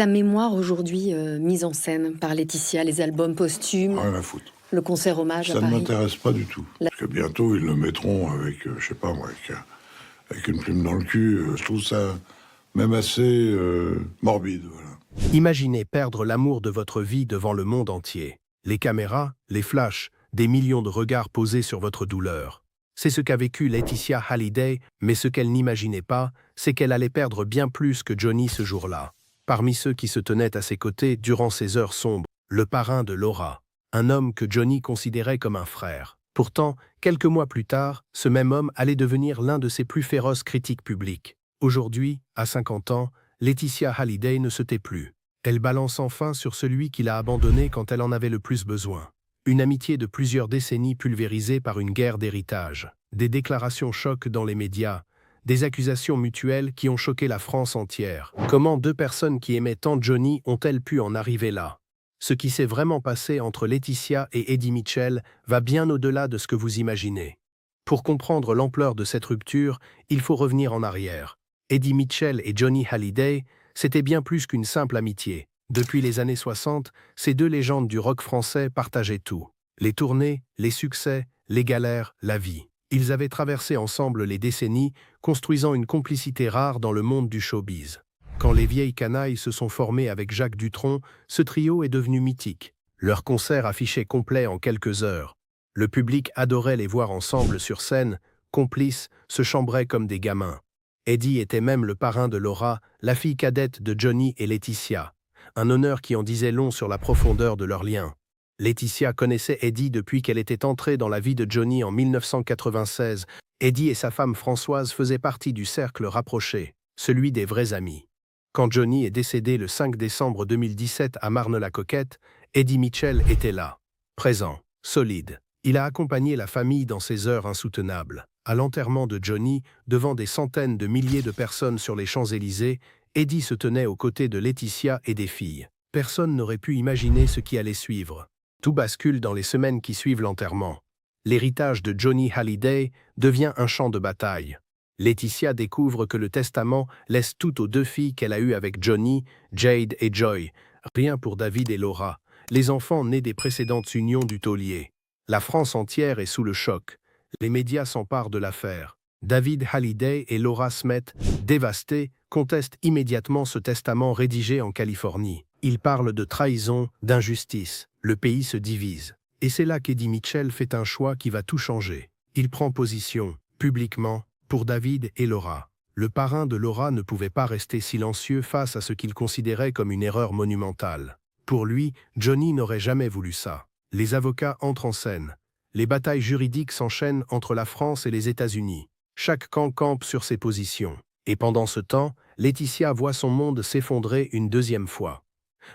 sa mémoire aujourd'hui mise en scène par Laetitia, les albums posthumes, Rien à foutre. le concert hommage à Ça ne Paris. m'intéresse pas du tout. Parce que bientôt, ils le mettront avec, je sais pas moi, avec une plume dans le cul. Je trouve ça même assez morbide, voilà. Imaginez perdre l'amour de votre vie devant le monde entier. Les caméras, les flashs, des millions de regards posés sur votre douleur. C'est ce qu'a vécu Laetitia Hallyday, mais ce qu'elle n'imaginait pas, c'est qu'elle allait perdre bien plus que Johnny ce jour-là. Parmi ceux qui se tenaient à ses côtés durant ces heures sombres, le parrain de Laura, un homme que Johnny considérait comme un frère. Pourtant, quelques mois plus tard, ce même homme allait devenir l'un de ses plus féroces critiques publiques. Aujourd'hui, à 50 ans, Laetitia Hallyday ne se tait plus. Elle balance enfin sur celui qui l'a abandonnée quand elle en avait le plus besoin. Une amitié de plusieurs décennies pulvérisée par une guerre d'héritage. Des déclarations chocs dans les médias. Des accusations mutuelles qui ont choqué la France entière. Comment deux personnes qui aimaient tant Johnny ont-elles pu en arriver là? Ce qui s'est vraiment passé entre Laetitia et Eddie Mitchell va bien au-delà de ce que vous imaginez. Pour comprendre l'ampleur de cette rupture, il faut revenir en arrière. Eddie Mitchell et Johnny Hallyday, c'était bien plus qu'une simple amitié. Depuis les années 60, ces deux légendes du rock français partageaient tout. Les tournées, les succès, les galères, la vie. Ils avaient traversé ensemble les décennies, construisant une complicité rare dans le monde du showbiz. Quand les vieilles canailles se sont formées avec Jacques Dutronc, ce trio est devenu mythique. Leurs concerts affichaient complets en quelques heures. Le public adorait les voir ensemble sur scène, complices, se chambraient comme des gamins. Eddie était même le parrain de Laura, la fille cadette de Johnny et Laetitia. Un honneur qui en disait long sur la profondeur de leur lien. Laetitia connaissait Eddie depuis qu'elle était entrée dans la vie de Johnny en 1996. Eddie et sa femme Françoise faisaient partie du cercle rapproché, celui des vrais amis. Quand Johnny est décédé le 5 décembre 2017 à Marne-la-Coquette, Eddie Mitchell était là, présent, solide. Il a accompagné la famille dans ces heures insoutenables. À l'enterrement de Johnny, devant des centaines de milliers de personnes sur les Champs-Élysées, Eddie se tenait aux côtés de Laetitia et des filles. Personne n'aurait pu imaginer ce qui allait suivre. Tout bascule dans les semaines qui suivent l'enterrement. L'héritage de Johnny Hallyday devient un champ de bataille. Laetitia découvre que le testament laisse tout aux deux filles qu'elle a eues avec Johnny, Jade et Joy. Rien pour David et Laura, les enfants nés des précédentes unions du taulier. La France entière est sous le choc. Les médias s'emparent de l'affaire. David Hallyday et Laura Smet, dévastés, contestent immédiatement ce testament rédigé en Californie. Ils parlent de trahison, d'injustice. Le pays se divise. Et c'est là qu'Eddie Mitchell fait un choix qui va tout changer. Il prend position, publiquement, pour David et Laura. Le parrain de Laura ne pouvait pas rester silencieux face à ce qu'il considérait comme une erreur monumentale. Pour lui, Johnny n'aurait jamais voulu ça. Les avocats entrent en scène. Les batailles juridiques s'enchaînent entre la France et les États-Unis. Chaque camp campe sur ses positions. Et pendant ce temps, Laetitia voit son monde s'effondrer une deuxième fois.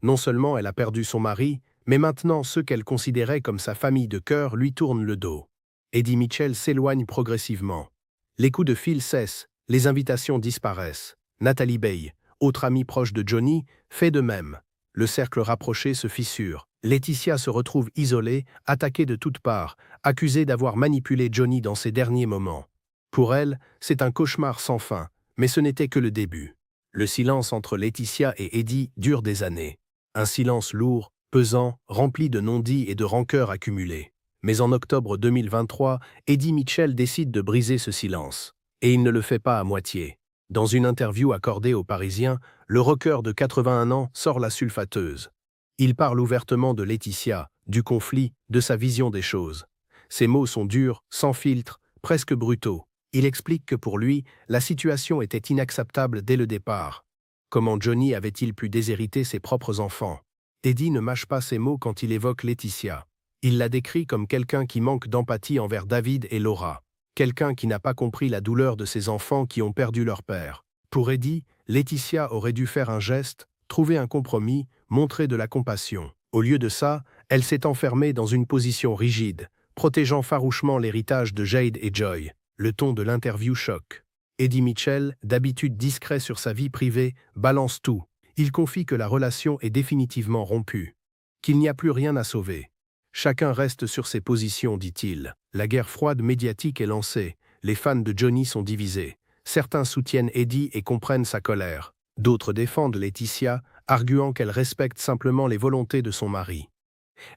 Non seulement elle a perdu son mari, mais maintenant ceux qu'elle considérait comme sa famille de cœur lui tournent le dos. Eddie Mitchell s'éloigne progressivement. Les coups de fil cessent, les invitations disparaissent. Nathalie Baye, autre amie proche de Johnny, fait de même. Le cercle rapproché se fissure. Laetitia se retrouve isolée, attaquée de toutes parts, accusée d'avoir manipulé Johnny dans ses derniers moments. Pour elle, c'est un cauchemar sans fin, mais ce n'était que le début. Le silence entre Laetitia et Eddie dure des années. Un silence lourd, pesant, rempli de non-dits et de rancœurs accumulées. Mais en octobre 2023, Eddie Mitchell décide de briser ce silence. Et il ne le fait pas à moitié. Dans une interview accordée aux Parisiens, le rocker de 81 ans sort la sulfateuse. Il parle ouvertement de Laetitia, du conflit, de sa vision des choses. Ses mots sont durs, sans filtre, presque brutaux. Il explique que pour lui, la situation était inacceptable dès le départ. Comment Johnny avait-il pu déshériter ses propres enfants? Eddie ne mâche pas ses mots quand il évoque Laetitia. Il la décrit comme quelqu'un qui manque d'empathie envers David et Laura. Quelqu'un qui n'a pas compris la douleur de ses enfants qui ont perdu leur père. Pour Eddie, Laetitia aurait dû faire un geste, trouver un compromis, montrer de la compassion. Au lieu de ça, elle s'est enfermée dans une position rigide, protégeant farouchement l'héritage de Jade et Joy. Le ton de l'interview choque. Eddie Mitchell, d'habitude discret sur sa vie privée, balance tout. Il confie que la relation est définitivement rompue, qu'il n'y a plus rien à sauver. Chacun reste sur ses positions, dit-il. La guerre froide médiatique est lancée. Les fans de Johnny sont divisés. Certains soutiennent Eddie et comprennent sa colère. D'autres défendent Laetitia, arguant qu'elle respecte simplement les volontés de son mari.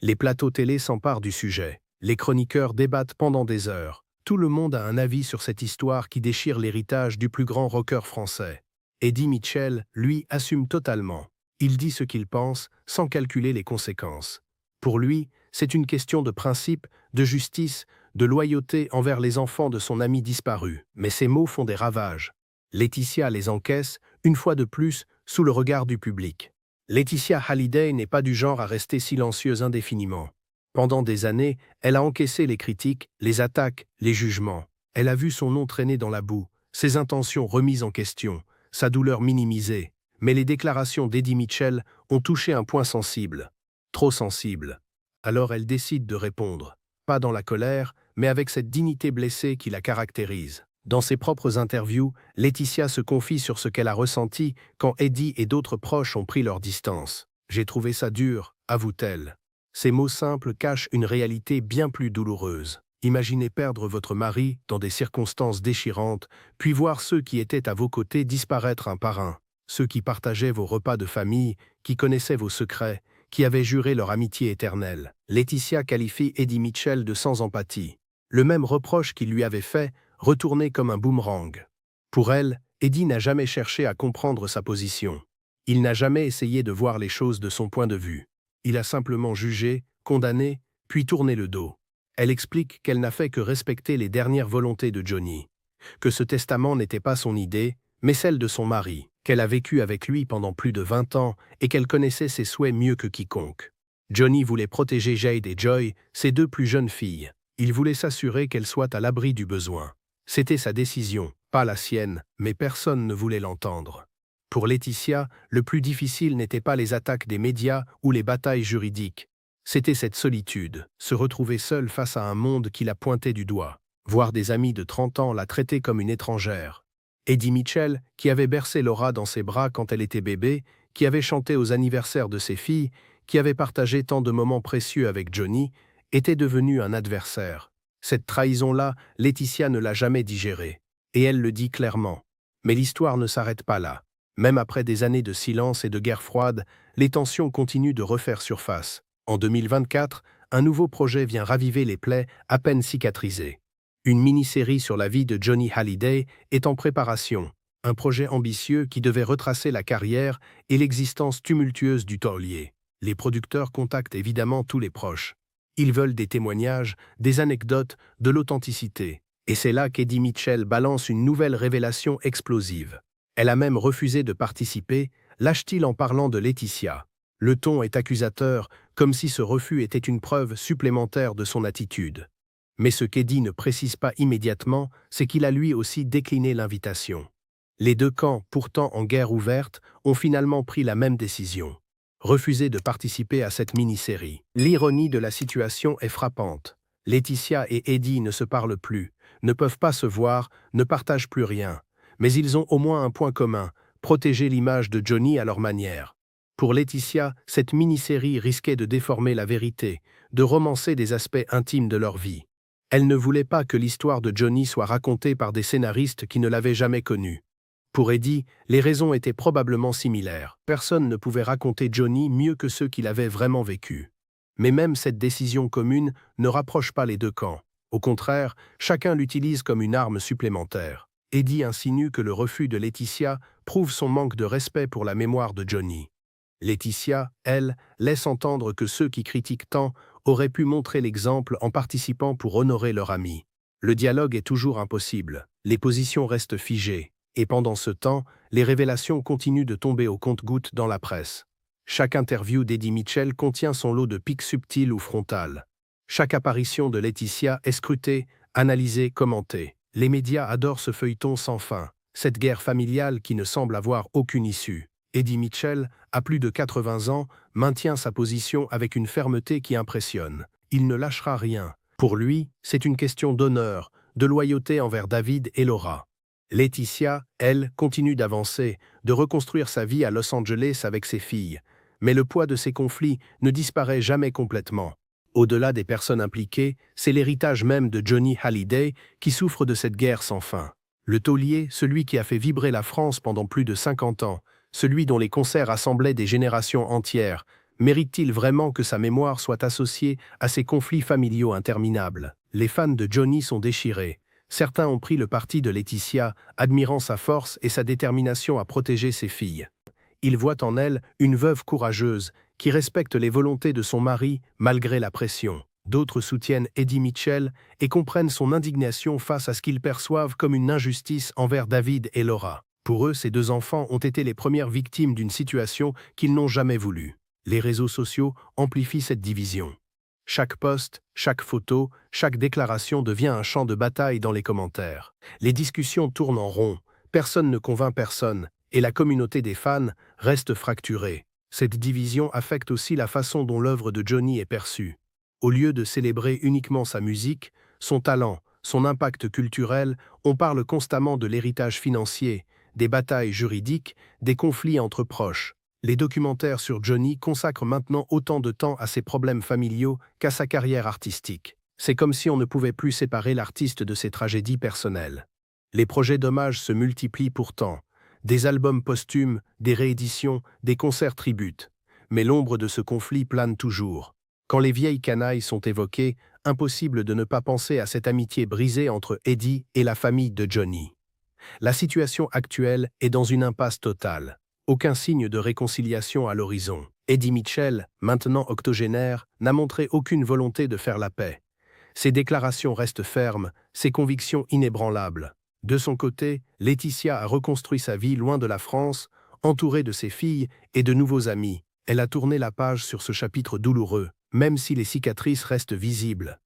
Les plateaux télé s'emparent du sujet. Les chroniqueurs débattent pendant des heures. Tout le monde a un avis sur cette histoire qui déchire l'héritage du plus grand rocker français. Eddie Mitchell, lui, assume totalement. Il dit ce qu'il pense, sans calculer les conséquences. Pour lui, c'est une question de principe, de justice, de loyauté envers les enfants de son ami disparu. Mais ces mots font des ravages. Laetitia les encaisse, une fois de plus, sous le regard du public. Laetitia Hallyday n'est pas du genre à rester silencieuse indéfiniment. Pendant des années, elle a encaissé les critiques, les attaques, les jugements. Elle a vu son nom traîner dans la boue, ses intentions remises en question, sa douleur minimisée. Mais les déclarations d'Eddie Mitchell ont touché un point sensible. Trop sensible. Alors elle décide de répondre. Pas dans la colère, mais avec cette dignité blessée qui la caractérise. Dans ses propres interviews, Laetitia se confie sur ce qu'elle a ressenti quand Eddie et d'autres proches ont pris leur distance. « J'ai trouvé ça dur », avoue-t-elle. Ces mots simples cachent une réalité bien plus douloureuse. Imaginez perdre votre mari dans des circonstances déchirantes, puis voir ceux qui étaient à vos côtés disparaître un par un. Ceux qui partageaient vos repas de famille, qui connaissaient vos secrets, qui avaient juré leur amitié éternelle. Laetitia qualifie Eddie Mitchell de sans empathie. Le même reproche qu'il lui avait fait, retourné comme un boomerang. Pour elle, Eddie n'a jamais cherché à comprendre sa position. Il n'a jamais essayé de voir les choses de son point de vue. Il a simplement jugé, condamné, puis tourné le dos. Elle explique qu'elle n'a fait que respecter les dernières volontés de Johnny, que ce testament n'était pas son idée, mais celle de son mari, qu'elle a vécu avec lui pendant plus de 20 ans et qu'elle connaissait ses souhaits mieux que quiconque. Johnny voulait protéger Jade et Joy, ses deux plus jeunes filles. Il voulait s'assurer qu'elles soient à l'abri du besoin. C'était sa décision, pas la sienne, mais personne ne voulait l'entendre. Pour Laetitia, le plus difficile n'était pas les attaques des médias ou les batailles juridiques. C'était cette solitude, se retrouver seule face à un monde qui la pointait du doigt. Voir des amis de 30 ans la traiter comme une étrangère. Eddie Mitchell, qui avait bercé Laura dans ses bras quand elle était bébé, qui avait chanté aux anniversaires de ses filles, qui avait partagé tant de moments précieux avec Johnny, était devenu un adversaire. Cette trahison-là, Laetitia ne l'a jamais digérée. Et elle le dit clairement. Mais l'histoire ne s'arrête pas là. Même après des années de silence et de guerre froide, les tensions continuent de refaire surface. En 2024, un nouveau projet vient raviver les plaies à peine cicatrisées. Une mini-série sur la vie de Johnny Hallyday est en préparation. Un projet ambitieux qui devait retracer la carrière et l'existence tumultueuse du taulier. Les producteurs contactent évidemment tous les proches. Ils veulent des témoignages, des anecdotes, de l'authenticité. Et c'est là qu'Eddie Mitchell balance une nouvelle révélation explosive. Elle a même refusé de participer, lâche-t-il en parlant de Laetitia. Le ton est accusateur, comme si ce refus était une preuve supplémentaire de son attitude. Mais ce qu'Eddie ne précise pas immédiatement, c'est qu'il a lui aussi décliné l'invitation. Les deux camps, pourtant en guerre ouverte, ont finalement pris la même décision. Refuser de participer à cette mini-série. L'ironie de la situation est frappante. Laetitia et Eddie ne se parlent plus, ne peuvent pas se voir, ne partagent plus rien. Mais ils ont au moins un point commun, protéger l'image de Johnny à leur manière. Pour Laetitia, cette mini-série risquait de déformer la vérité, de romancer des aspects intimes de leur vie. Elle ne voulait pas que l'histoire de Johnny soit racontée par des scénaristes qui ne l'avaient jamais connu. Pour Eddie, les raisons étaient probablement similaires. Personne ne pouvait raconter Johnny mieux que ceux qui l'avaient vraiment vécu. Mais même cette décision commune ne rapproche pas les deux camps. Au contraire, chacun l'utilise comme une arme supplémentaire. Eddie insinue que le refus de Laetitia prouve son manque de respect pour la mémoire de Johnny. Laetitia, elle, laisse entendre que ceux qui critiquent tant auraient pu montrer l'exemple en participant pour honorer leur ami. Le dialogue est toujours impossible, les positions restent figées, et pendant ce temps, les révélations continuent de tomber au compte-gouttes dans la presse. Chaque interview d'Eddie Mitchell contient son lot de pics subtils ou frontales. Chaque apparition de Laetitia est scrutée, analysée, commentée. Les médias adorent ce feuilleton sans fin, cette guerre familiale qui ne semble avoir aucune issue. Eddie Mitchell, à plus de 80 ans, maintient sa position avec une fermeté qui impressionne. Il ne lâchera rien. Pour lui, c'est une question d'honneur, de loyauté envers David et Laura. Laetitia, elle, continue d'avancer, de reconstruire sa vie à Los Angeles avec ses filles. Mais le poids de ces conflits ne disparaît jamais complètement. Au-delà des personnes impliquées, c'est l'héritage même de Johnny Hallyday qui souffre de cette guerre sans fin. Le taulier, celui qui a fait vibrer la France pendant plus de 50 ans, celui dont les concerts rassemblaient des générations entières, mérite-t-il vraiment que sa mémoire soit associée à ces conflits familiaux interminables? Les fans de Johnny sont déchirés. Certains ont pris le parti de Laetitia, admirant sa force et sa détermination à protéger ses filles. Ils voient en elle une veuve courageuse qui respecte les volontés de son mari malgré la pression. D'autres soutiennent Eddie Mitchell et comprennent son indignation face à ce qu'ils perçoivent comme une injustice envers David et Laura. Pour eux, ces deux enfants ont été les premières victimes d'une situation qu'ils n'ont jamais voulu. Les réseaux sociaux amplifient cette division. Chaque post, chaque photo, chaque déclaration devient un champ de bataille dans les commentaires. Les discussions tournent en rond, personne ne convainc personne, et la communauté des fans reste fracturée. Cette division affecte aussi la façon dont l'œuvre de Johnny est perçue. Au lieu de célébrer uniquement sa musique, son talent, son impact culturel, on parle constamment de l'héritage financier, des batailles juridiques, des conflits entre proches. Les documentaires sur Johnny consacrent maintenant autant de temps à ses problèmes familiaux qu'à sa carrière artistique. C'est comme si on ne pouvait plus séparer l'artiste de ses tragédies personnelles. Les projets d'hommage se multiplient pourtant. Des albums posthumes, des rééditions, des concerts tributes. Mais l'ombre de ce conflit plane toujours. Quand les vieilles canailles sont évoquées, impossible de ne pas penser à cette amitié brisée entre Eddie et la famille de Johnny. La situation actuelle est dans une impasse totale. Aucun signe de réconciliation à l'horizon. Eddie Mitchell, maintenant octogénaire, n'a montré aucune volonté de faire la paix. Ses déclarations restent fermes, ses convictions inébranlables. De son côté, Laetitia a reconstruit sa vie loin de la France, entourée de ses filles et de nouveaux amis. Elle a tourné la page sur ce chapitre douloureux, même si les cicatrices restent visibles.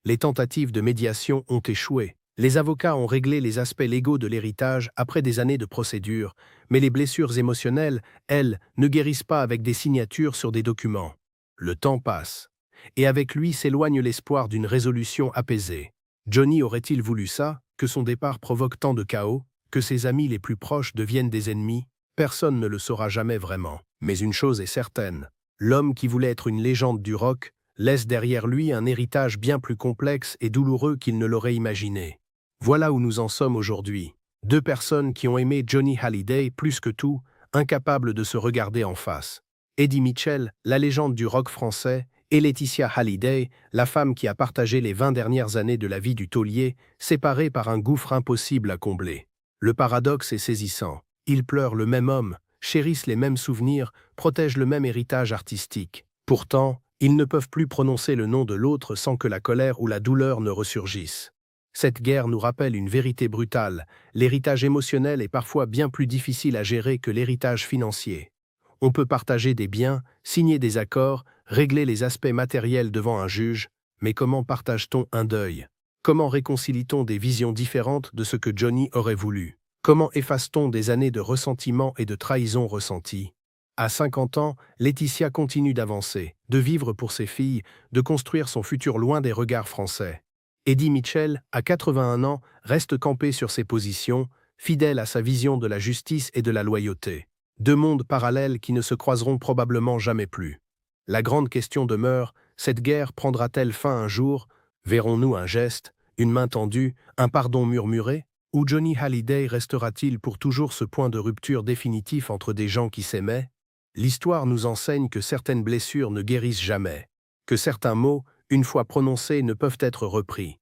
Les tentatives de médiation ont échoué. Les avocats ont réglé les aspects légaux de l'héritage après des années de procédure, mais les blessures émotionnelles, elles, ne guérissent pas avec des signatures sur des documents. Le temps passe. Et avec lui s'éloigne l'espoir d'une résolution apaisée. Johnny aurait-il voulu ça, que son départ provoque tant de chaos, que ses amis les plus proches deviennent des ennemis? Personne ne le saura jamais vraiment. Mais une chose est certaine, l'homme qui voulait être une légende du rock laisse derrière lui un héritage bien plus complexe et douloureux qu'il ne l'aurait imaginé. Voilà où nous en sommes aujourd'hui. Deux personnes qui ont aimé Johnny Hallyday plus que tout, incapables de se regarder en face. Eddie Mitchell, la légende du rock français, et Laetitia Hallyday, la femme qui a partagé les 20 dernières années de la vie du taulier, séparées par un gouffre impossible à combler. Le paradoxe est saisissant. Ils pleurent le même homme, chérissent les mêmes souvenirs, protègent le même héritage artistique. Pourtant, ils ne peuvent plus prononcer le nom de l'autre sans que la colère ou la douleur ne ressurgissent. Cette guerre nous rappelle une vérité brutale. L'héritage émotionnel est parfois bien plus difficile à gérer que l'héritage financier. On peut partager des biens, signer des accords, régler les aspects matériels devant un juge, mais comment partage-t-on un deuil? Comment réconcilie-t-on des visions différentes de ce que Johnny aurait voulu? Comment efface-t-on des années de ressentiment et de trahison ressenties? À 50 ans, Laetitia continue d'avancer, de vivre pour ses filles, de construire son futur loin des regards français. Eddie Mitchell, à 81 ans, reste campé sur ses positions, fidèle à sa vision de la justice et de la loyauté. Deux mondes parallèles qui ne se croiseront probablement jamais plus. La grande question demeure, cette guerre prendra-t-elle fin un jour? Verrons-nous un geste, une main tendue, un pardon murmuré? Ou Johnny Hallyday restera-t-il pour toujours ce point de rupture définitif entre des gens qui s'aimaient? L'histoire nous enseigne que certaines blessures ne guérissent jamais, que certains mots, une fois prononcés, ne peuvent être repris,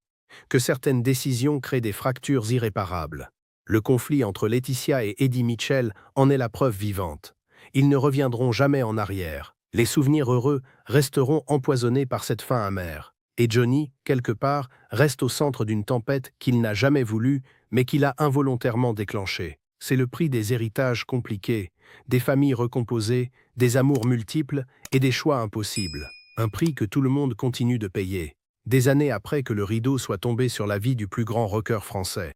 que certaines décisions créent des fractures irréparables. Le conflit entre Laetitia et Eddie Mitchell en est la preuve vivante. Ils ne reviendront jamais en arrière. Les souvenirs heureux resteront empoisonnés par cette fin amère. Et Johnny, quelque part, reste au centre d'une tempête qu'il n'a jamais voulu, mais qu'il a involontairement déclenchée. C'est le prix des héritages compliqués, des familles recomposées, des amours multiples et des choix impossibles. Un prix que tout le monde continue de payer, des années après que le rideau soit tombé sur la vie du plus grand rocker français.